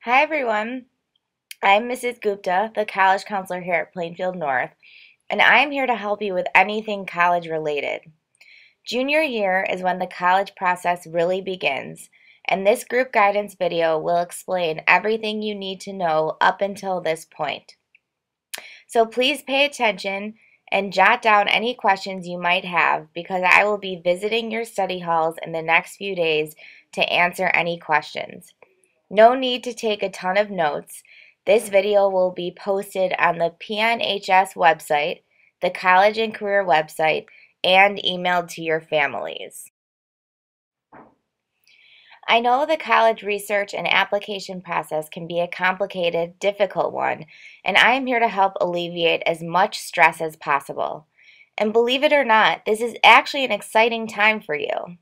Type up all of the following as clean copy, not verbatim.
Hi everyone, I'm Mrs. Gupta, the college counselor here at Plainfield North, and I'm here to help you with anything college related. Junior year is when the college process really begins, and this group guidance video will explain everything you need to know up until this point. So please pay attention and jot down any questions you might have because I will be visiting your study halls in the next few days to answer any questions. No need to take a ton of notes. This video will be posted on the PNHS website, the College and Career website, and emailed to your families. I know the college research and application process can be a complicated, difficult one, and I am here to help alleviate as much stress as possible. And believe it or not, this is actually an exciting time for you.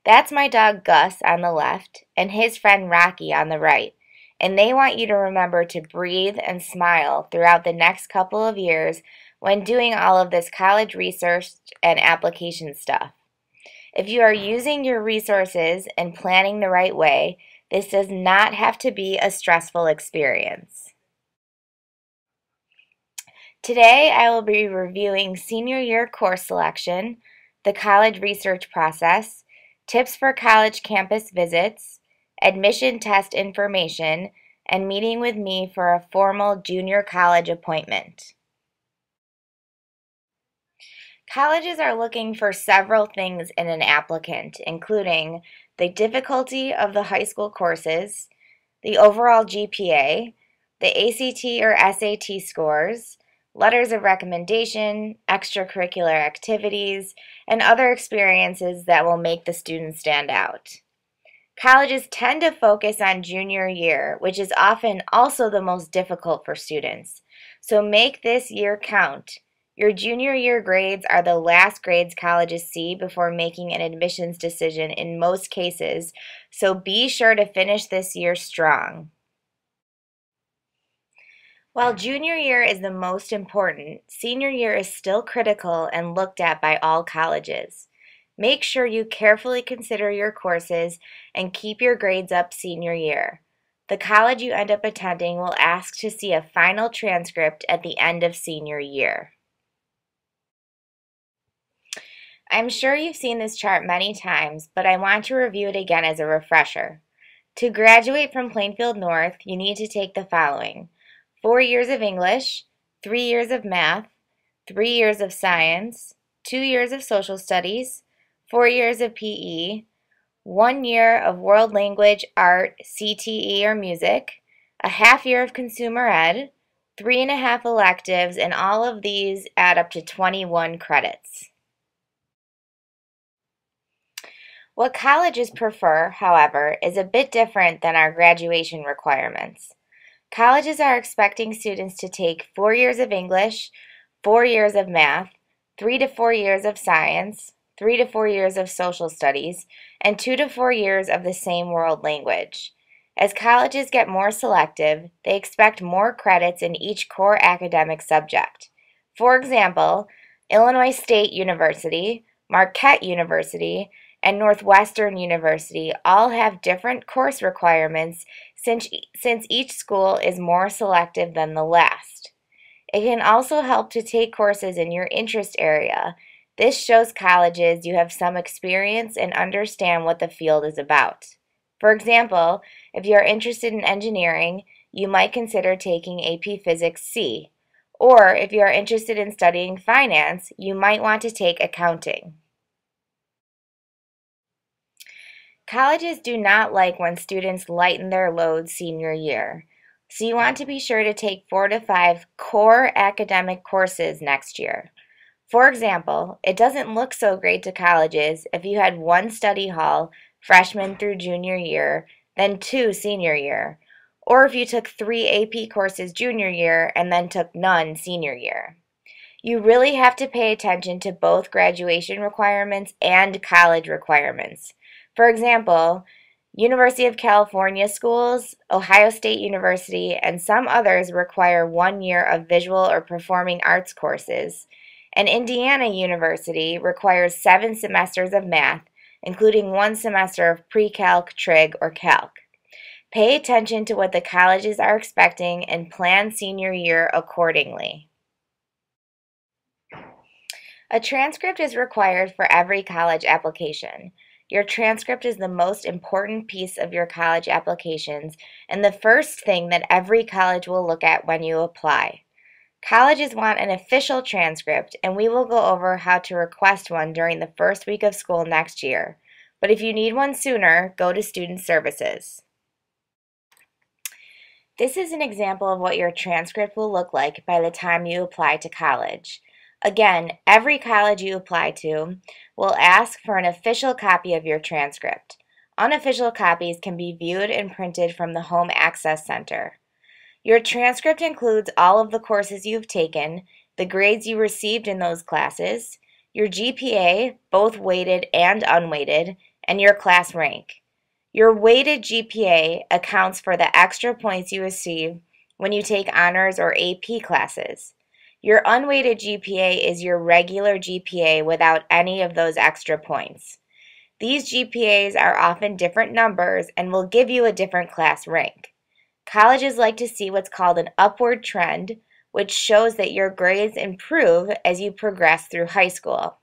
That's my dog Gus on the left and his friend Rocky on the right. And they want you to remember to breathe and smile throughout the next couple of years when doing all of this college research and application stuff. If you are using your resources and planning the right way, this does not have to be a stressful experience. Today, I will be reviewing senior year course selection, the college research process, tips for college campus visits, admission test information, and meeting with me for a formal junior college appointment. Colleges are looking for several things in an applicant, including the difficulty of the high school courses, the overall GPA, the ACT or SAT scores, letters of recommendation, extracurricular activities, and other experiences that will make the student stand out. Colleges tend to focus on junior year, which is often also the most difficult for students. So make this year count. Your junior year grades are the last grades colleges see before making an admissions decision in most cases, so be sure to finish this year strong. While junior year is the most important, senior year is still critical and looked at by all colleges. Make sure you carefully consider your courses and keep your grades up senior year. The college you end up attending will ask to see a final transcript at the end of senior year. I'm sure you've seen this chart many times, but I want to review it again as a refresher. To graduate from Plainfield North, you need to take the following: 4 years of English, 3 years of math, 3 years of science, 2 years of social studies, 4 years of PE, 1 year of world language, art, CTE, or music, a half year of consumer ed, 3.5 electives, and all of these add up to 21 credits. What colleges prefer, however, is a bit different than our graduation requirements. Colleges are expecting students to take 4 years of English, 4 years of math, 3 to 4 years of science, 3 to 4 years of social studies, and 2 to 4 years of the same world language. As colleges get more selective, they expect more credits in each core academic subject. For example, Illinois State University, Marquette University, and Northwestern University all have different course requirements since each school is more selective than the last. It can also help to take courses in your interest area. This shows colleges you have some experience and understand what the field is about. For example, if you are interested in engineering, you might consider taking AP Physics C. Or if you are interested in studying finance, you might want to take accounting. Colleges do not like when students lighten their load senior year, so you want to be sure to take 4 to 5 core academic courses next year. For example, it doesn't look so great to colleges if you had 1 study hall freshman through junior year, then 2 senior year, or if you took 3 AP courses junior year and then took none senior year. You really have to pay attention to both graduation requirements and college requirements. For example, University of California schools, Ohio State University, and some others require 1 year of visual or performing arts courses, and Indiana University requires 7 semesters of math, including 1 semester of pre-calc, trig, or calc. Pay attention to what the colleges are expecting and plan senior year accordingly. A transcript is required for every college application. Your transcript is the most important piece of your college applications and the first thing that every college will look at when you apply. Colleges want an official transcript, and we will go over how to request one during the first week of school next year. But if you need one sooner, go to Student Services. This is an example of what your transcript will look like by the time you apply to college. Again, every college you apply to will ask for an official copy of your transcript. Unofficial copies can be viewed and printed from the Home Access Center. Your transcript includes all of the courses you've taken, the grades you received in those classes, your GPA, both weighted and unweighted, and your class rank. Your weighted GPA accounts for the extra points you receive when you take honors or AP classes. Your unweighted GPA is your regular GPA without any of those extra points. These GPAs are often different numbers and will give you a different class rank. Colleges like to see what's called an upward trend, which shows that your grades improve as you progress through high school.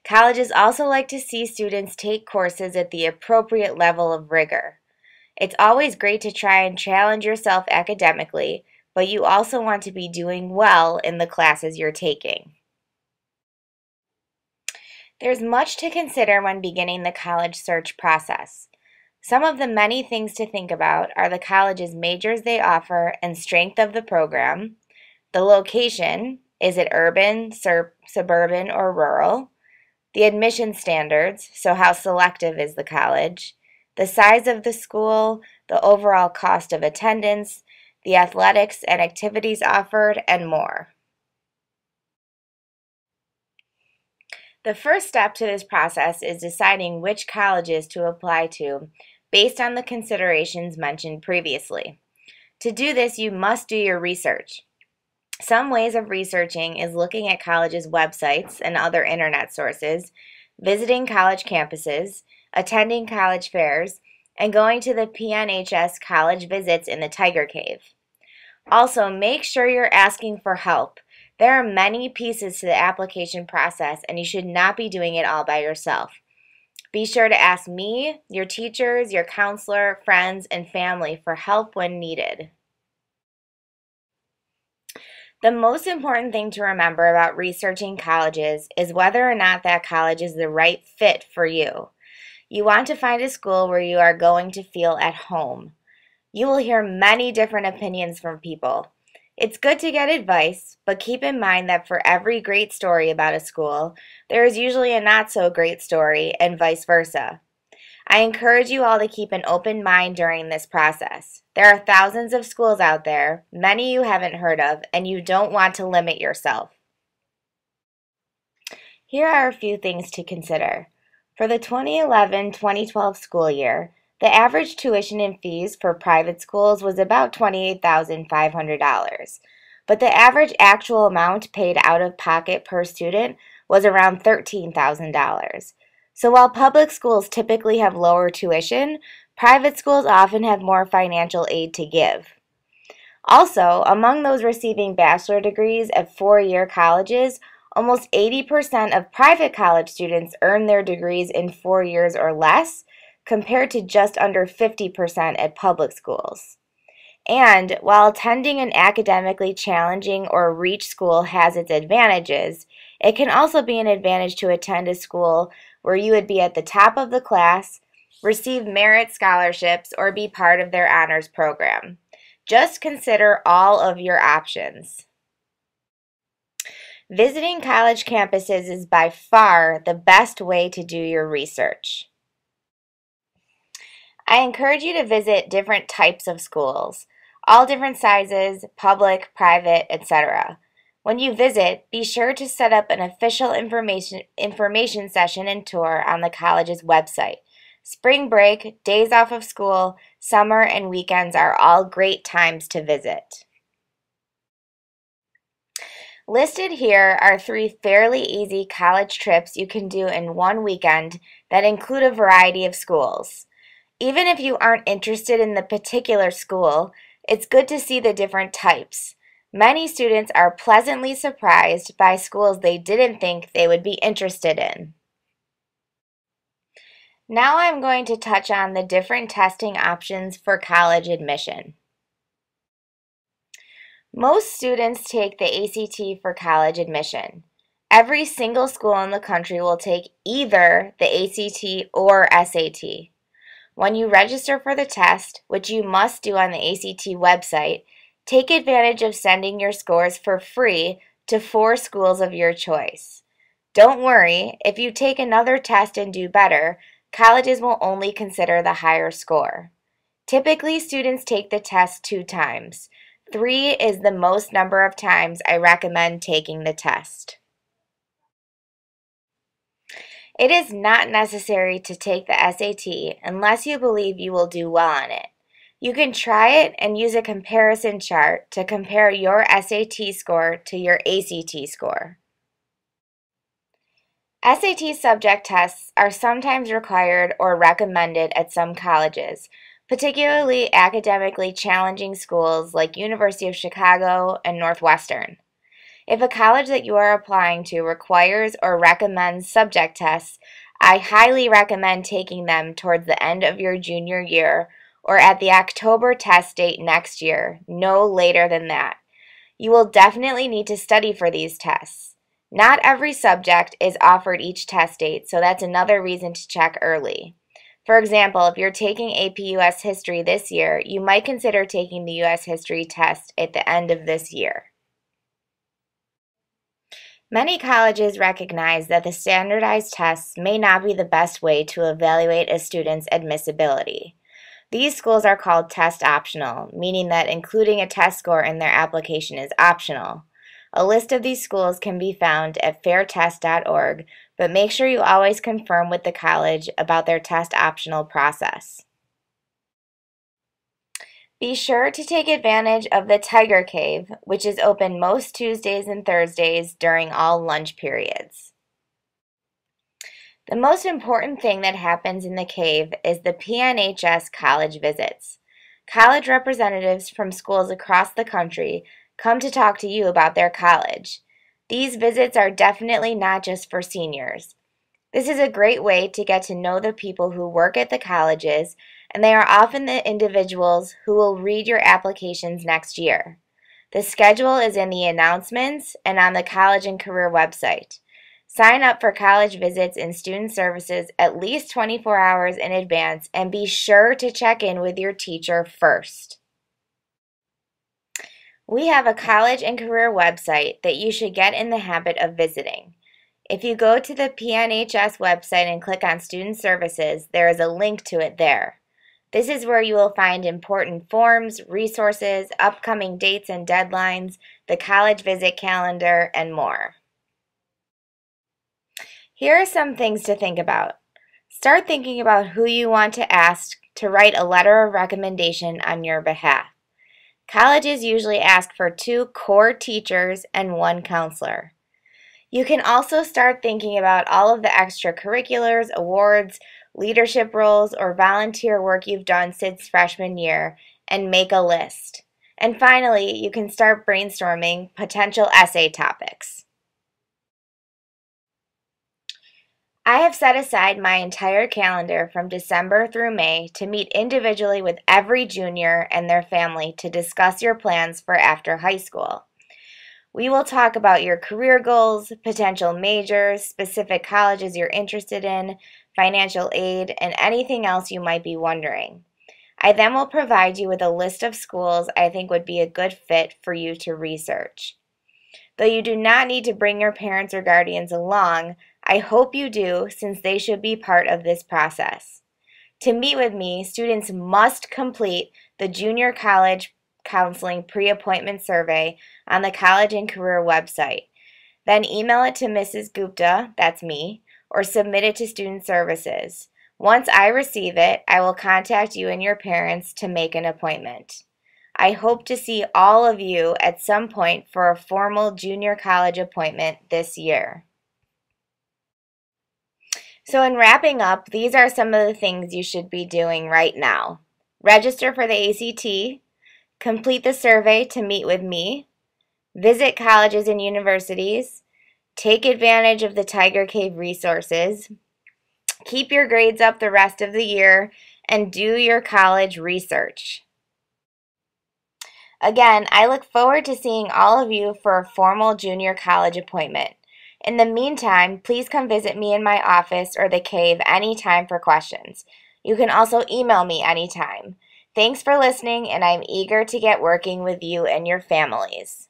Colleges also like to see students take courses at the appropriate level of rigor. It's always great to try and challenge yourself academically, but you also want to be doing well in the classes you're taking. There's much to consider when beginning the college search process. Some of the many things to think about are the college's majors they offer and strength of the program, the location, is it urban, suburban, or rural, the admission standards, so how selective is the college, the size of the school, the overall cost of attendance, the athletics and activities offered, and more. The first step to this process is deciding which colleges to apply to based on the considerations mentioned previously. To do this, you must do your research. Some ways of researching is looking at colleges' websites and other internet sources, visiting college campuses, attending college fairs, and going to the PNHS college visits in the Tiger Cave. Also, make sure you're asking for help. There are many pieces to the application process, and you should not be doing it all by yourself. Be sure to ask me, your teachers, your counselor, friends, and family for help when needed. The most important thing to remember about researching colleges is whether or not that college is the right fit for you. You want to find a school where you are going to feel at home. You will hear many different opinions from people. It's good to get advice, but keep in mind that for every great story about a school, there is usually a not so great story and vice versa. I encourage you all to keep an open mind during this process. There are thousands of schools out there, many you haven't heard of, and you don't want to limit yourself. Here are a few things to consider. For the 2011-2012 school year, the average tuition and fees for private schools was about $28,500, but the average actual amount paid out of pocket per student was around $13,000. So while public schools typically have lower tuition, private schools often have more financial aid to give. Also, among those receiving bachelor degrees at four-year colleges, almost 80% of private college students earn their degrees in 4 years or less, compared to just under 50% at public schools. And while attending an academically challenging or reach school has its advantages, it can also be an advantage to attend a school where you would be at the top of the class, receive merit scholarships, or be part of their honors program. Just consider all of your options. Visiting college campuses is by far the best way to do your research. I encourage you to visit different types of schools, all different sizes, public, private, etc. When you visit, be sure to set up an official information session and tour on the college's website. Spring break, days off of school, summer, and weekends are all great times to visit. Listed here are 3 fairly easy college trips you can do in one weekend that include a variety of schools. Even if you aren't interested in the particular school, it's good to see the different types. Many students are pleasantly surprised by schools they didn't think they would be interested in. Now I'm going to touch on the different testing options for college admission. Most students take the ACT for college admission. Every single school in the country will take either the ACT or SAT. When you register for the test, which you must do on the ACT website, take advantage of sending your scores for free to 4 schools of your choice. Don't worry, if you take another test and do better, colleges will only consider the higher score. Typically, students take the test 2 times. 3 is the most number of times I recommend taking the test. It is not necessary to take the SAT unless you believe you will do well on it. You can try it and use a comparison chart to compare your SAT score to your ACT score. SAT subject tests are sometimes required or recommended at some colleges, particularly academically challenging schools like University of Chicago and Northwestern. If a college that you are applying to requires or recommends subject tests, I highly recommend taking them towards the end of your junior year or at the October test date next year, no later than that. You will definitely need to study for these tests. Not every subject is offered each test date, so that's another reason to check early. For example, if you're taking AP US History this year, you might consider taking the US History test at the end of this year. Many colleges recognize that the standardized tests may not be the best way to evaluate a student's admissibility. These schools are called test optional, meaning that including a test score in their application is optional. A list of these schools can be found at fairtest.org, but make sure you always confirm with the college about their test optional process. Be sure to take advantage of the Tiger Cave, which is open most Tuesdays and Thursdays during all lunch periods. The most important thing that happens in the cave is the PNHS college visits. College representatives from schools across the country come to talk to you about their college. These visits are definitely not just for seniors. This is a great way to get to know the people who work at the colleges, and they are often the individuals who will read your applications next year. The schedule is in the announcements and on the College and Career website. Sign up for college visits and student services at least 24 hours in advance and be sure to check in with your teacher first. We have a College and Career website that you should get in the habit of visiting. If you go to the PNHS website and click on Student Services, there is a link to it there. This is where you will find important forms, resources, upcoming dates and deadlines, the college visit calendar, and more. Here are some things to think about. Start thinking about who you want to ask to write a letter of recommendation on your behalf. Colleges usually ask for 2 core teachers and 1 counselor. You can also start thinking about all of the extracurriculars, awards, leadership roles, or volunteer work you've done since freshman year and make a list. And finally, you can start brainstorming potential essay topics. I have set aside my entire calendar from December through May to meet individually with every junior and their family to discuss your plans for after high school. We will talk about your career goals, potential majors, specific colleges you're interested in, financial aid, and anything else you might be wondering. I then will provide you with a list of schools I think would be a good fit for you to research. Though you do not need to bring your parents or guardians along, I hope you do since they should be part of this process. To meet with me, students must complete the Junior College Counseling Pre-Appointment Survey on the College and Career website. Then email it to Mrs. Gupta, that's me, or submit it to Student Services. Once I receive it, I will contact you and your parents to make an appointment. I hope to see all of you at some point for a formal junior college appointment this year. So in wrapping up, these are some of the things you should be doing right now. Register for the ACT, complete the survey to meet with me, visit colleges and universities, take advantage of the Tiger Cave resources, keep your grades up the rest of the year, and do your college research. Again, I look forward to seeing all of you for a formal junior college appointment. In the meantime, please come visit me in my office or the cave anytime for questions. You can also email me anytime. Thanks for listening, and I'm eager to get working with you and your families.